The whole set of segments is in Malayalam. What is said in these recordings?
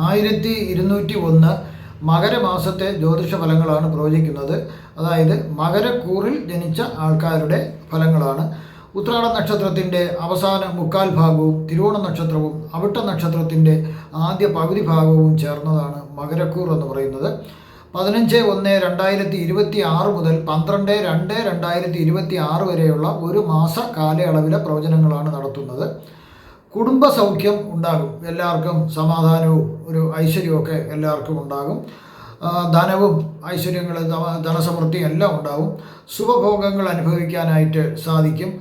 1201 മകരമാസത്തെ ജ്യോതിഷ ഫലങ്ങളാണ് പ്രവചിക്കുന്നത്. അതായത് മകരക്കൂറിൽ ജനിച്ച ആൾക്കാരുടെ ഫലങ്ങളാണ്. ഉത്രാട നക്ഷത്രത്തിൻ്റെ അവസാന മുക്കാൽ ഭാഗവും തിരുവോണ നക്ഷത്രവും അവിട്ട നക്ഷത്രത്തിൻ്റെ ആദ്യ പകുതി ഭാഗവും ചേർന്നതാണ് മകരക്കൂർ എന്ന് പറയുന്നത്. 15/1/2026 മുതൽ 12/2/2026 വരെയുള്ള ഒരു മാസ കാലയളവിലെ പ്രവചനങ്ങളാണ് നടത്തുന്നത്. കുടുംബസൗഖ്യം ഉണ്ടാകും, എല്ലാവർക്കും സമാധാനവും ഒരു ഐശ്വര്യമൊക്കെ എല്ലാവർക്കും ഉണ്ടാകും. ധനവും ഐശ്വര്യങ്ങൾ, ധനസമൃദ്ധി എല്ലാം ഉണ്ടാകും. ശുഭഭോഗങ്ങൾ അനുഭവിക്കാനായിട്ട് സാധിക്കും.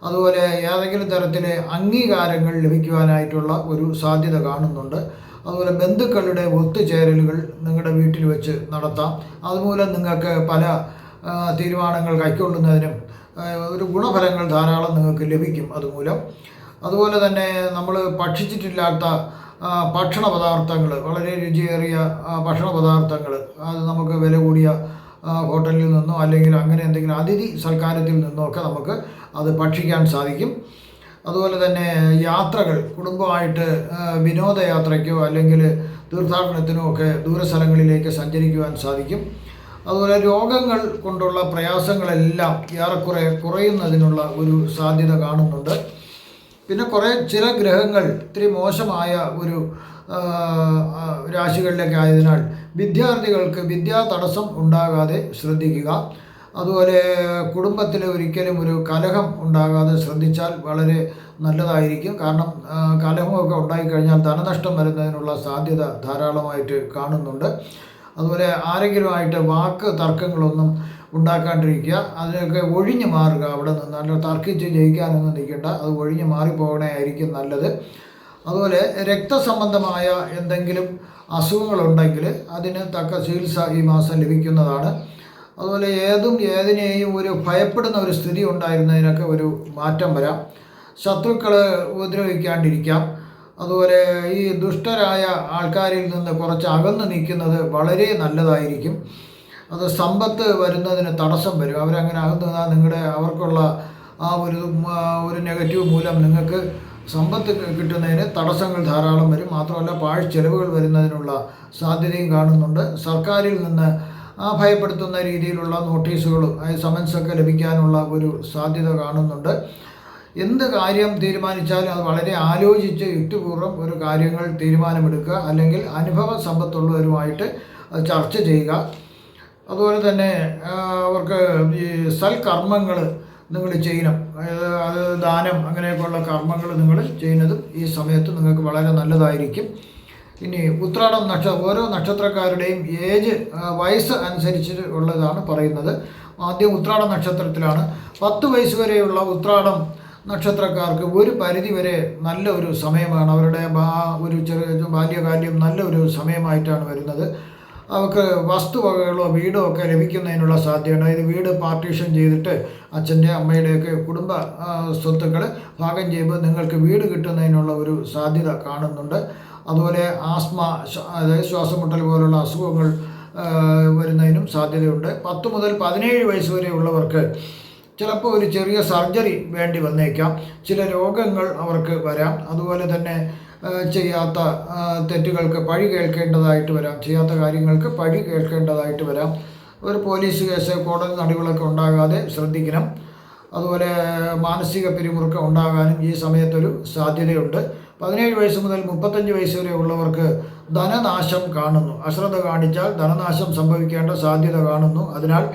അതുപോലെ ഏതെങ്കിലും തരത്തിലെ അംഗീകാരങ്ങൾ ലഭിക്കുവാനായിട്ടുള്ള ഒരു സാധ്യത കാണുന്നുണ്ട്. അതുപോലെ ബന്ധുക്കളുടെ ഒത്തുചേരലുകൾ നിങ്ങളുടെ വീട്ടിൽ വെച്ച് നടത്താം. അതുമൂലം നിങ്ങൾക്ക് പല തീരുമാനങ്ങൾ കൈക്കൊള്ളുന്നതിനും ഒരു ഗുണഫലങ്ങൾ ധാരാളം നിങ്ങൾക്ക് ലഭിക്കും അതുമൂലം. അതുപോലെ തന്നെ നമ്മൾ ഭക്ഷിച്ചിട്ടില്ലാത്ത ഭക്ഷണ പദാർത്ഥങ്ങൾ, വളരെ രുചിയേറിയ ഭക്ഷണ പദാർത്ഥങ്ങൾ, അത് നമുക്ക് വില കൂടിയ ഹോട്ടലിൽ നിന്നോ അല്ലെങ്കിൽ അങ്ങനെ എന്തെങ്കിലും അതിഥി സൽക്കാരത്തിൽ നിന്നോ ഒക്കെ നമുക്ക് അത് ഭക്ഷിക്കാൻ സാധിക്കും. അതുപോലെ തന്നെ യാത്രകൾ, കുടുംബമായിട്ട് വിനോദയാത്രയ്ക്കോ അല്ലെങ്കിൽ തീർത്ഥാടനത്തിനോ ഒക്കെ ദൂരസ്ഥലങ്ങളിലേക്ക് സഞ്ചരിക്കുവാൻ സാധിക്കും. അതുപോലെ രോഗങ്ങൾ കൊണ്ടുള്ള പ്രയാസങ്ങളെല്ലാം ഏറെക്കുറെ കുറയുന്നതിനുള്ള ഒരു സാധ്യത കാണുന്നുണ്ട്. പിന്നെ ചില ഗ്രഹങ്ങൾ ഇത്തിരി മോശമായ ഒരു രാശികളിലേക്ക് ആയതിനാൽ വിദ്യാർത്ഥികൾക്ക് വിദ്യാ തടസ്സം ഉണ്ടാകാതെ ശ്രദ്ധിക്കുക. അതുപോലെ കുടുംബത്തിൽ ഒരിക്കലും ഒരു കലഹം ഉണ്ടാകാതെ ശ്രദ്ധിച്ചാൽ വളരെ നല്ലതായിരിക്കും. കാരണം കലഹമൊക്കെ ഉണ്ടായിക്കഴിഞ്ഞാൽ ധനനഷ്ടം വരുന്നതിനുള്ള സാധ്യത ധാരാളമായിട്ട് കാണുന്നുണ്ട്. അതുപോലെ ആരെങ്കിലുമായിട്ട് വാക്ക് തർക്കങ്ങളൊന്നും ഉണ്ടാക്കാണ്ടിരിക്കുക, അതിനൊക്കെ ഒഴിഞ്ഞു മാറുക. അവിടെ നിന്ന് അല്ല തർക്കിച്ച് ജയിക്കാനൊന്നും നിൽക്കേണ്ട, അത് ഒഴിഞ്ഞു മാറിപ്പോകണേ ആയിരിക്കും നല്ലത്. അതുപോലെ രക്തസംബന്ധമായ എന്തെങ്കിലും അസുഖങ്ങളുണ്ടെങ്കിൽ അതിന് തക്ക ചികിത്സ ഈ മാസം ലഭിക്കുന്നതാണ്. അതുപോലെ ഏതിനെയും ഒരു ഭയപ്പെടുന്ന ഒരു സ്ഥിതി ഉണ്ടായിരുന്നതിനൊക്കെ ഒരു മാറ്റം വരാം. ശത്രുക്കൾ ഉപദ്രവിക്കാണ്ടിരിക്കാം. അതുപോലെ ഈ ദുഷ്ടരായ ആൾക്കാരിൽ നിന്ന് കുറച്ച് അകന്ന് നിൽക്കുന്നത് വളരെ നല്ലതായിരിക്കും. അത് സമ്പത്ത് വരുന്നതിന് തടസ്സം വരും. അവരങ്ങനെ അകന്ന് നിന്നാൽ അവർക്കുള്ള ആ ഒരു നെഗറ്റീവ് മൂലം നിങ്ങൾക്ക് സമ്പത്ത് കിട്ടുന്നതിന് തടസ്സങ്ങൾ ധാരാളം വരും. മാത്രമല്ല പാഴ്ചെലവുകൾ വരുന്നതിനുള്ള സാധ്യതയും കാണുന്നുണ്ട്. സർക്കാരിൽ നിന്ന് ഭയപ്പെടുത്തുന്ന രീതിയിലുള്ള നോട്ടീസുകളും സമൻസൊക്കെ ലഭിക്കാനുള്ള ഒരു സാധ്യത കാണുന്നുണ്ട്. എന്ത് കാര്യം തീരുമാനിച്ചാലും അത് വളരെ ആലോചിച്ച് യുക്തിപൂർവ്വം ഒരു കാര്യങ്ങൾ തീരുമാനമെടുക്കുക, അല്ലെങ്കിൽ അനുഭവ സമ്പത്തുള്ളവരുമായിട്ട് അത് ചർച്ച ചെയ്യുക. അതുപോലെ തന്നെ അവർക്ക് ഈ സൽക്കർമ്മങ്ങൾ നിങ്ങൾ ചെയ്യണം. അത് ദാനം അങ്ങനെയൊക്കെയുള്ള കർമ്മങ്ങൾ നിങ്ങൾ ചെയ്യുന്നതും ഈ സമയത്ത് നിങ്ങൾക്ക് വളരെ നല്ലതായിരിക്കും. ഇനി ഉത്രാടം ഓരോ നക്ഷത്രക്കാരുടെയും വയസ്സ് അനുസരിച്ച് ഉള്ളതാണ് പറയുന്നത്. ആദ്യം ഉത്രാട നക്ഷത്രത്തിലാണ്. 10 വയസ്സ് വരെയുള്ള ഉത്രാടം നക്ഷത്രക്കാർക്ക് ഒരു പരിധി വരെ നല്ല ഒരു സമയമാണ്. അവരുടെ ഒരു ചെറിയ ബാല്യകാലം നല്ല ഒരു സമയമായിട്ടാണ് വരുന്നത്. അവർക്ക് വസ്തുവകകളോ വീടോ ഒക്കെ ലഭിക്കുന്നതിനുള്ള സാധ്യതയുണ്ട്. അതായത് വീട് പാർട്ടീഷൻ ചെയ്തിട്ട് അച്ഛൻ്റെ അമ്മയുടെയൊക്കെ കുടുംബ സ്വത്തുക്കൾ ഭാഗം ചെയ്യുമ്പോൾ നിങ്ങൾക്ക് വീട് കിട്ടുന്നതിനുള്ള ഒരു സാധ്യത കാണുന്നുണ്ട്. അതുപോലെ ആസ്മ, അതായത് ശ്വാസമുട്ടൽ പോലുള്ള അസുഖങ്ങൾ വരുന്നതിനും സാധ്യതയുണ്ട്. 10 മുതൽ 17 വയസ്സ് വരെ ഉള്ളവർക്ക് ചിലപ്പോൾ ഒരു ചെറിയ സർജറി വേണ്ടി വന്നേക്കാം. ചില രോഗങ്ങൾ അവർക്ക് വരാം. അതുപോലെ തന്നെ ചെയ്യാത്ത തെറ്റുകൾക്ക് പഴി കേൾക്കേണ്ടതായിട്ട് വരാം. ചെയ്യാത്ത കാര്യങ്ങൾക്ക് പഴി കേൾക്കേണ്ടതായിട്ട് വരാം. ഒരു പോലീസ് കേസ്, കോടതി നടപടികളൊക്കെ ഉണ്ടാകാതെ ശ്രദ്ധിക്കണം. അതുപോലെ മാനസിക പിരിമുറുക്കം ഉണ്ടാകാനും ഈ സമയത്തൊരു സാധ്യതയുണ്ട്. 17 വയസ്സ് മുതൽ 35 വയസ്സ് വരെ ഉള്ളവർക്ക് ധനനാശം കാണുന്നു. അശ്രദ്ധ കാണിച്ചാൽ ധനനാശം സംഭവിക്കേണ്ട സാധ്യത കാണുന്നു. അതിനാൽ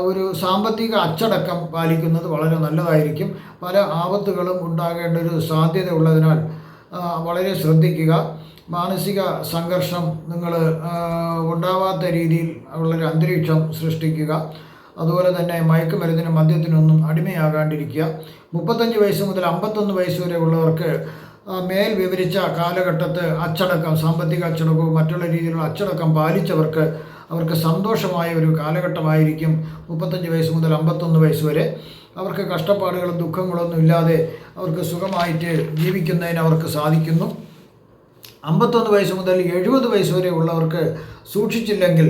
ഒരു സാമ്പത്തിക അച്ചടക്കം പാലിക്കുന്നത് വളരെ നല്ലതായിരിക്കും. പല ആപത്തുകളും ഉണ്ടാകേണ്ട ഒരു സാധ്യത ഉള്ളതിനാൽ വളരെ ശ്രദ്ധിക്കുക. മാനസിക സംഘർഷം നിങ്ങൾ ഉണ്ടാവാത്ത രീതിയിൽ ഉള്ളൊരു അന്തരീക്ഷം സൃഷ്ടിക്കുക. അതുപോലെ തന്നെ മയക്കുമരുന്നിനും മദ്യത്തിനൊന്നും അടിമയാകാണ്ടിരിക്കുക. 35 വയസ്സ് മുതൽ 51 വയസ്സ് വരെ ഉള്ളവർക്ക് മേൽ വിവരിച്ച കാലഘട്ടത്ത് അച്ചടക്കം, സാമ്പത്തിക അച്ചടക്കവും മറ്റുള്ള രീതിയിലുള്ള അച്ചടക്കം പാലിച്ചവർക്ക് അവർക്ക് സന്തോഷമായ ഒരു കാലഘട്ടമായിരിക്കും 35 വയസ്സ് മുതൽ 51 വയസ്സ് വരെ. അവർക്ക് കഷ്ടപ്പാടുകളും ദുഃഖങ്ങളൊന്നും ഇല്ലാതെ അവർക്ക് സുഖമായിട്ട് ജീവിക്കുന്നതിന് അവർക്ക് സാധിക്കുന്നു. 51 വയസ്സ് മുതൽ 70 വയസ്സ് വരെ ഉള്ളവർക്ക് സൂക്ഷിച്ചില്ലെങ്കിൽ,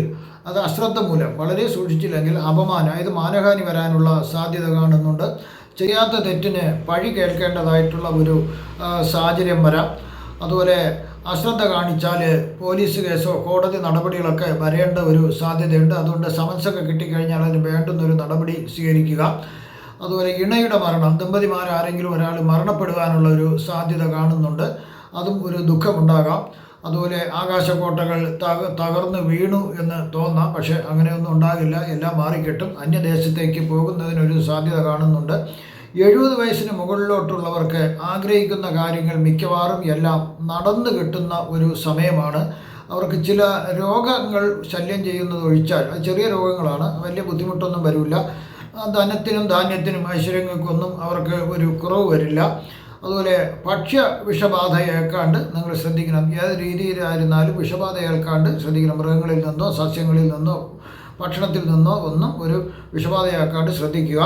അത് അശ്രദ്ധ മൂലം വളരെ സൂക്ഷിച്ചില്ലെങ്കിൽ അപമാനം, അതായത് മാനഹാനി വരാനുള്ള സാധ്യത കാണുന്നുണ്ട്. ചെയ്യാത്ത തെറ്റിന് പഴി കേൾക്കേണ്ടതായിട്ടുള്ള ഒരു സാഹചര്യം വരാം. അതുപോലെ അശ്രദ്ധ കാണിച്ചാൽ പോലീസ് കേസോ കോടതി നടപടികളൊക്കെ വരേണ്ട ഒരു സാധ്യതയുണ്ട്. അതുകൊണ്ട് സമൻസൊക്കെ കിട്ടിക്കഴിഞ്ഞാൽ അതിന് വേണ്ടുന്നൊരു നടപടി സ്വീകരിക്കുക. അതുപോലെ ഇണയുടെ മരണം, ദമ്പതിമാരാരെങ്കിലും ഒരാൾ മരണപ്പെടുവാനുള്ള ഒരു സാധ്യത കാണുന്നുണ്ട്. അതും ഒരു ദുഃഖമുണ്ടാകാം. അതുപോലെ ആകാശക്കോട്ടകൾ തകർന്ന് വീണു എന്ന് തോന്നാം, പക്ഷേ അങ്ങനെയൊന്നും ഉണ്ടാകില്ല, എല്ലാം മാറിക്കിട്ടും. അന്യദേശത്തേക്ക് പോകുന്നതിനൊരു സാധ്യത കാണുന്നുണ്ട്. 70 വയസ്സിന് മുകളിലോട്ടുള്ളവർക്ക് ആഗ്രഹിക്കുന്ന കാര്യങ്ങൾ മിക്കവാറും എല്ലാം നടന്നു കിട്ടുന്ന ഒരു സമയമാണ്. അവർക്ക് ചില രോഗങ്ങൾ ശല്യം ചെയ്യുന്നത് ഒഴിച്ചാൽ, അത് ചെറിയ രോഗങ്ങളാണ്, വലിയ ബുദ്ധിമുട്ടൊന്നും വരില്ല. ധനത്തിനും ധാന്യത്തിനും ഐശ്വര്യങ്ങൾക്കൊന്നും അവർക്ക് ഒരു കുറവ് വരില്ല. അതുപോലെ ഭക്ഷ്യ വിഷബാധ ഏൽക്കാണ്ട് നിങ്ങൾ ശ്രദ്ധിക്കണം. ഏത് രീതിയിലായിരുന്നാലും വിഷബാധ ഏൽക്കാണ്ട് ശ്രദ്ധിക്കണം. മൃഗങ്ങളിൽ നിന്നോ സസ്യങ്ങളിൽ നിന്നോ ഭക്ഷണത്തിൽ നിന്നോ ഒന്നും ഒരു വിഷബാധ ഏൽക്കാണ്ട് ശ്രദ്ധിക്കുക.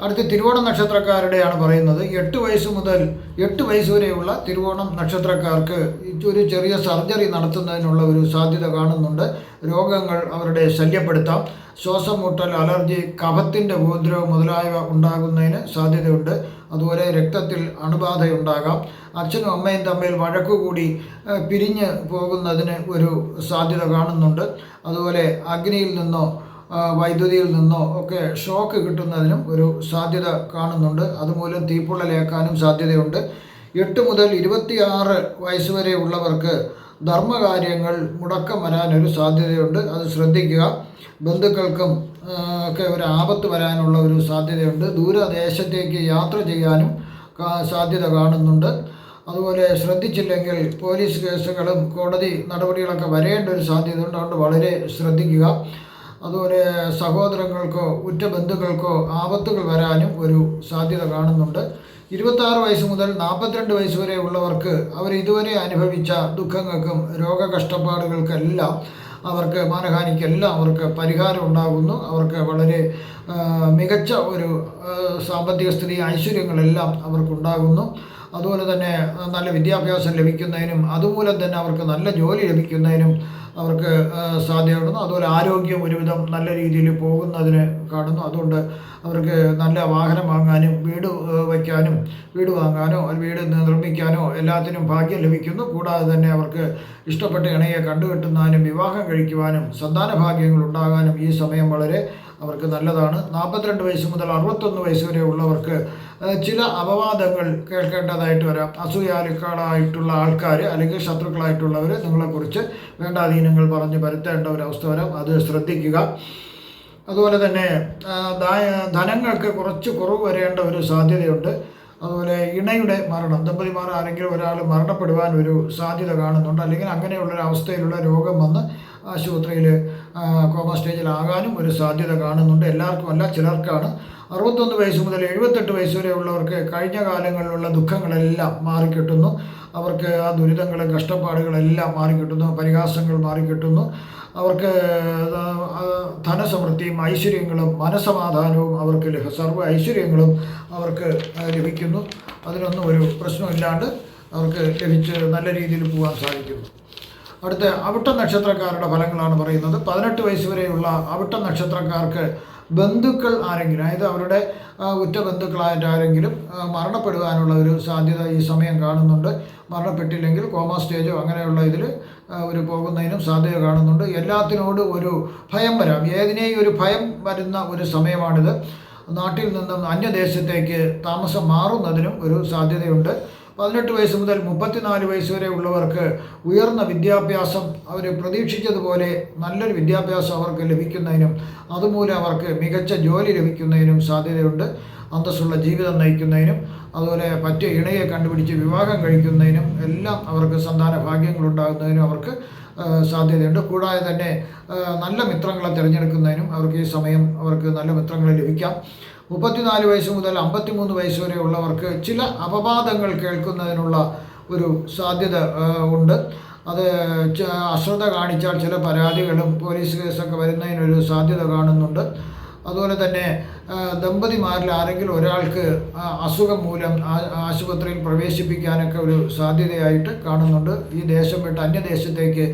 അടുത്ത് തിരുവോണം നക്ഷത്രക്കാരുടെയാണ് പറയുന്നത്. 8 വയസ്സ് വരെയുള്ള തിരുവോണം നക്ഷത്രക്കാർക്ക് ഒരു ചെറിയ സർജറി നടത്തുന്നതിനുള്ള ഒരു സാധ്യത കാണുന്നുണ്ട്. രോഗങ്ങൾ അവരുടെ ശല്യപ്പെടുത്താം. ശ്വാസം മുട്ടൽ, അലർജി, കഫത്തിൻ്റെ ഉപദ്രവം മുതലായവ ഉണ്ടാകുന്നതിന് സാധ്യതയുണ്ട്. അതുപോലെ രക്തത്തിൽ അണുബാധയുണ്ടാകാം. അച്ഛനും അമ്മയും തമ്മിൽ വഴക്കുകൂടി പിരിഞ്ഞ് പോകുന്നതിന് ഒരു സാധ്യത കാണുന്നുണ്ട്. അതുപോലെ അഗ്നിയിൽ നിന്നോ വൈദ്യുതിയിൽ നിന്നോ ഒക്കെ ഷോക്ക് കിട്ടുന്നതിനും ഒരു സാധ്യത കാണുന്നുണ്ട്. അതുമൂലം തീപ്പൊള്ളലേക്കാനും സാധ്യതയുണ്ട്. 8 മുതൽ 26 വയസ്സ് വരെ ഉള്ളവർക്ക് ധർമ്മകാര്യങ്ങൾ മുടക്കം വരാനൊരു സാധ്യതയുണ്ട്. അത് ശ്രദ്ധിക്കുക. ബന്ധുക്കൾക്കും ഒക്കെ ഒരു ആപത്ത് വരാനുള്ള ഒരു സാധ്യതയുണ്ട്. ദൂരദേശത്തേക്ക് യാത്ര ചെയ്യാനും സാധ്യത കാണുന്നുണ്ട്. അതുപോലെ ശ്രദ്ധിച്ചില്ലെങ്കിൽ പോലീസ് കേസുകളും കോടതി നടപടികളൊക്കെ വരേണ്ട ഒരു സാധ്യതയുണ്ട്. അതുകൊണ്ട് വളരെ ശ്രദ്ധിക്കുക. അതുപോലെ സഹോദരങ്ങൾക്കോ ഉറ്റ ബന്ധുക്കൾക്കോ ആപത്തുകൾ വരാനും ഒരു സാധ്യത കാണുന്നുണ്ട്. 26 വയസ്സ് മുതൽ 42 വയസ്സ് വരെ ഉള്ളവർക്ക് അവർ ഇതുവരെ അനുഭവിച്ച ദുഃഖങ്ങൾക്കും രോഗകഷ്ടപ്പാടുകൾക്കെല്ലാം അവർക്ക് മാനഹാനിക്കെല്ലാം അവർക്ക് പരിഹാരം ഉണ്ടാകുന്നു. അവർക്ക് വളരെ മികച്ച ഒരു സാമ്പത്തിക സ്ഥിതി, ഐശ്വര്യങ്ങളെല്ലാം അവർക്കുണ്ടാകുന്നു. അതുപോലെ തന്നെ നല്ല വിദ്യാഭ്യാസം ലഭിക്കുന്നതിനും അതുമൂലം തന്നെ അവർക്ക് നല്ല ജോലി ലഭിക്കുന്നതിനും അവർക്ക് സാധ്യതയുണ്ടെന്നു. അതുപോലെ ആരോഗ്യം ഒരുവിധം നല്ല രീതിയിൽ പോകുന്നതിന് കാണുന്നു. അതുകൊണ്ട് അവർക്ക് നല്ല വാഹനം വാങ്ങാനും വീട് വയ്ക്കാനും വീട് വാങ്ങാനോ വീട് നിർമ്മിക്കാനോ എല്ലാത്തിനും ഭാഗ്യം ലഭിക്കുന്നു. കൂടാതെ തന്നെ അവർക്ക് ഇഷ്ടപ്പെട്ട ഇണയെ കണ്ടുകെട്ടുന്നതിനും വിവാഹം കഴിക്കുവാനും സന്താന ഭാഗ്യങ്ങൾ ഉണ്ടാകാനും ഈ സമയം വളരെ അവർക്ക് നല്ലതാണ്. 42 വയസ്സ് മുതൽ 61 വയസ്സ് വരെ ഉള്ളവർക്ക് ചില അപവാദങ്ങൾ കേൾക്കേണ്ടതായിട്ട് വരാം. അസൂയാലുക്കളായിട്ടുള്ള ആൾക്കാർ അല്ലെങ്കിൽ ശത്രുക്കളായിട്ടുള്ളവർ നിങ്ങളെക്കുറിച്ച് വേണ്ടാധീനങ്ങൾ പറഞ്ഞ് വരുത്തേണ്ട ഒരവസ്ഥ വരാം. അത് ശ്രദ്ധിക്കുക. അതുപോലെ തന്നെ ധനങ്ങൾക്ക് കുറച്ച് കുറവ് വരേണ്ട ഒരു സാധ്യതയുണ്ട്. അതുപോലെ ഇണയുടെ മരണം, ദമ്പതിമാർ ആരെങ്കിലും ഒരാൾ മരണപ്പെടുവാൻ ഒരു സാധ്യത കാണുന്നുണ്ട്. അല്ലെങ്കിൽ അങ്ങനെയുള്ളൊരു അവസ്ഥയിലുള്ള രോഗം വന്ന് ആശുപത്രിയിൽ കോമ സ്റ്റേജിലാകാനും ഒരു സാധ്യത കാണുന്നുണ്ട്. എല്ലാവർക്കും അല്ല, ചിലർക്കാണ്. 61 വയസ്സ് മുതൽ 78 വയസ്സ് വരെ ഉള്ളവർക്ക് കഴിഞ്ഞ കാലങ്ങളിലുള്ള ദുഃഖങ്ങളെല്ലാം മാറിക്കിട്ടുന്നു. അവർക്ക് ആ ദുരിതങ്ങളും കഷ്ടപ്പാടുകളെല്ലാം മാറിക്കിട്ടുന്നു. പരിഹാസങ്ങൾ മാറിക്കിട്ടുന്നു. അവർക്ക് ധനസമൃദ്ധിയും ഐശ്വര്യങ്ങളും മനസമാധാനവും അവർക്ക് സർവ്വ ഐശ്വര്യങ്ങളും അവർക്ക് ലഭിക്കുന്നു. അതിനൊന്നും ഒരു പ്രശ്നമില്ലാണ്ട് അവർക്ക് ലഭിച്ച് നല്ല രീതിയിൽ പോകാൻ സാധിക്കുന്നു. അടുത്ത അവിട്ട നക്ഷത്രക്കാരുടെ ഫലങ്ങളാണ് പറയുന്നത്. 18 വയസ്സ് വരെയുള്ള അവിട്ട നക്ഷത്രക്കാർക്ക് ബന്ധുക്കൾ ആരെങ്കിലും, അതായത് അവരുടെ ഉറ്റ ബന്ധുക്കളായിട്ട് ആരെങ്കിലും മരണപ്പെടുവാനുള്ള ഒരു സാധ്യത ഈ സമയം കാണുന്നുണ്ട്. മരണപ്പെട്ടില്ലെങ്കിൽ കോമ സ്റ്റേജോ അങ്ങനെയുള്ള ഇതിൽ ഒരു പോകുന്നതിനും സാധ്യത കാണുന്നുണ്ട്. എല്ലാത്തിനോടും ഒരു ഭയം വരാം. ഏതിനേയും ഒരു ഭയം വരുന്ന ഒരു സമയമാണിത്. നാട്ടിൽ നിന്നും അന്യദേശത്തേക്ക് താമസം മാറുന്നതിനും ഒരു സാധ്യതയുണ്ട്. 18 വയസ്സ് മുതൽ 34 വയസ്സ് വരെ ഉള്ളവർക്ക് ഉയർന്ന വിദ്യാഭ്യാസം അവർ പ്രതീക്ഷിച്ചതുപോലെ നല്ലൊരു വിദ്യാഭ്യാസം അവർക്ക് ലഭിക്കുന്നതിനും അതുമൂലം അവർക്ക് മികച്ച ജോലി ലഭിക്കുന്നതിനും സാധ്യതയുണ്ട്. അന്തസ്സുള്ള ജീവിതം നയിക്കുന്നതിനും അതുപോലെ പറ്റിയ ഇണയെ കണ്ടുപിടിച്ച് വിവാഹം കഴിക്കുന്നതിനും എല്ലാം അവർക്ക് സന്താന ഭാഗ്യങ്ങളുണ്ടാകുന്നതിനും അവർക്ക് സാധ്യതയുണ്ട്. കൂടാതെ തന്നെ നല്ല മിത്രങ്ങളെ തിരഞ്ഞെടുക്കുന്നതിനും അവർക്ക് ഈ സമയം അവർക്ക് നല്ല മിത്രങ്ങളെ ലഭിക്കാം. 34 വയസ്സ് മുതൽ 53 വയസ്സ് വരെ ഉള്ളവർക്ക് ചില അപവാദങ്ങൾ കേൾക്കുന്നതിനുള്ള ഒരു സാധ്യത ഉണ്ട്. അത് അശ്രദ്ധ കാണിച്ചാൽ ചില പരാതികളും പോലീസ് കേസൊക്കെ വരുന്നതിനൊരു സാധ്യത കാണുന്നുണ്ട്. അതുപോലെ തന്നെ ദമ്പതിമാരിൽ ആരെങ്കിലും ഒരാൾക്ക് അസുഖം മൂലം ആശുപത്രിയിൽ പ്രവേശിപ്പിക്കാനൊക്കെ ഒരു സാധ്യതയായിട്ട് കാണുന്നുണ്ട്. ഈ ദേശം വിട്ട് അന്യദേശത്തേക്ക്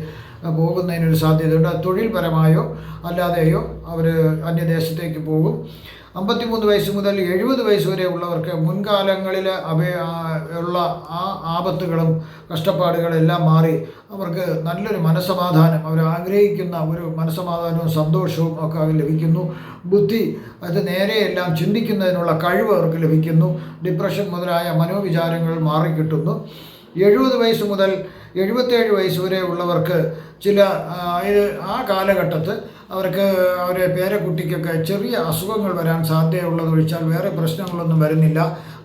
പോകുന്നതിനൊരു സാധ്യതയുണ്ട്. തൊഴിൽപരമായോ അല്ലാതെയോ അവർ അന്യദേശത്തേക്ക് പോകും. 53 വയസ്സ് മുതൽ 70 വയസ്സ് വരെ ഉള്ളവർക്ക് മുൻകാലങ്ങളിൽ ഉള്ള ആ ആപത്തുകളും കഷ്ടപ്പാടുകളെല്ലാം മാറി അവർക്ക് നല്ലൊരു മനസ്സമാധാനം, അവർ ആഗ്രഹിക്കുന്ന ഒരു മനസ്സമാധാനവും സന്തോഷവും ഒക്കെ ലഭിക്കുന്നു. ബുദ്ധി അത് നേരെയെല്ലാം ചിന്തിക്കുന്നതിനുള്ള കഴിവ് അവർക്ക് ലഭിക്കുന്നു. ഡിപ്രഷൻ മുതലായ മനോവിചാരങ്ങൾ മാറിക്കിട്ടുന്നു. 70 വയസ്സ് മുതൽ 77 വയസ്സ് വരെ ഉള്ളവർക്ക് ചില ആ കാലഘട്ടത്ത് അവർക്ക് അവരെ പേരക്കുട്ടിക്കൊക്കെ ചെറിയ അസുഖങ്ങൾ വരാൻ സാധ്യതയുള്ളതൊഴിച്ചാൽ വേറെ പ്രശ്നങ്ങളൊന്നും വരുന്നില്ല.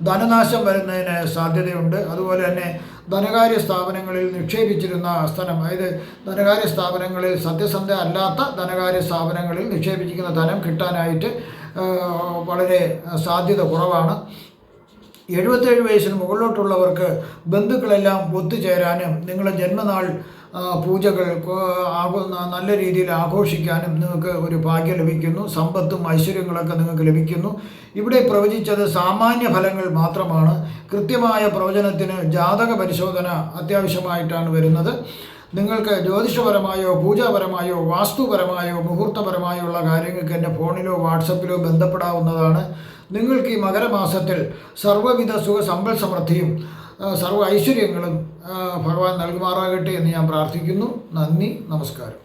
ധനനാശം വരുന്നതിന് സാധ്യതയുണ്ട്. അതുപോലെ തന്നെ ധനകാര്യ സ്ഥാപനങ്ങളിൽ നിക്ഷേപിച്ചിരുന്ന സ്ഥലം, അതായത് ധനകാര്യ സ്ഥാപനങ്ങളിൽ സത്യസന്ധ അല്ലാത്ത ധനകാര്യ സ്ഥാപനങ്ങളിൽ നിക്ഷേപിച്ചിരിക്കുന്ന ധനം കിട്ടാനായിട്ട് വളരെ സാധ്യത കുറവാണ്. 77 വയസ്സിന് മുകളിലോട്ടുള്ളവർക്ക് ബന്ധുക്കളെല്ലാം ഒത്തുചേരാനും നിങ്ങളുടെ ജന്മനാൾ പൂജകൾ നല്ല രീതിയിൽ ആഘോഷിക്കാനും നിങ്ങൾക്ക് ഒരു ഭാഗ്യം ലഭിക്കുന്നു. സമ്പത്തും ഐശ്വര്യങ്ങളൊക്കെ നിങ്ങൾക്ക് ലഭിക്കുന്നു. ഇവിടെ പ്രവചിച്ചത് സാമാന്യ ഫലങ്ങൾ മാത്രമാണ്. കൃത്യമായ പ്രവചനത്തിന് ജാതക പരിശോധന അത്യാവശ്യമായിട്ടാണ് വരുന്നത്. നിങ്ങൾക്ക് ജ്യോതിഷപരമായോ പൂജാപരമായോ വാസ്തുപരമായോ മുഹൂർത്തപരമായോ ഉള്ള കാര്യങ്ങൾക്ക് എൻ്റെ ഫോണിലോ വാട്സപ്പിലോ ബന്ധപ്പെടാവുന്നതാണ്. നിങ്ങൾക്ക് ഈ മകരമാസത്തിൽ സർവ്വവിധ സുഖ സമ്പൽ സമൃദ്ധിയും സർവ്വ ഐശ്വര്യങ്ങളും ഭഗവാൻ നൽകുമാറാകട്ടെ എന്ന് ഞാൻ പ്രാർത്ഥിക്കുന്നു. നന്ദി, നമസ്കാരം.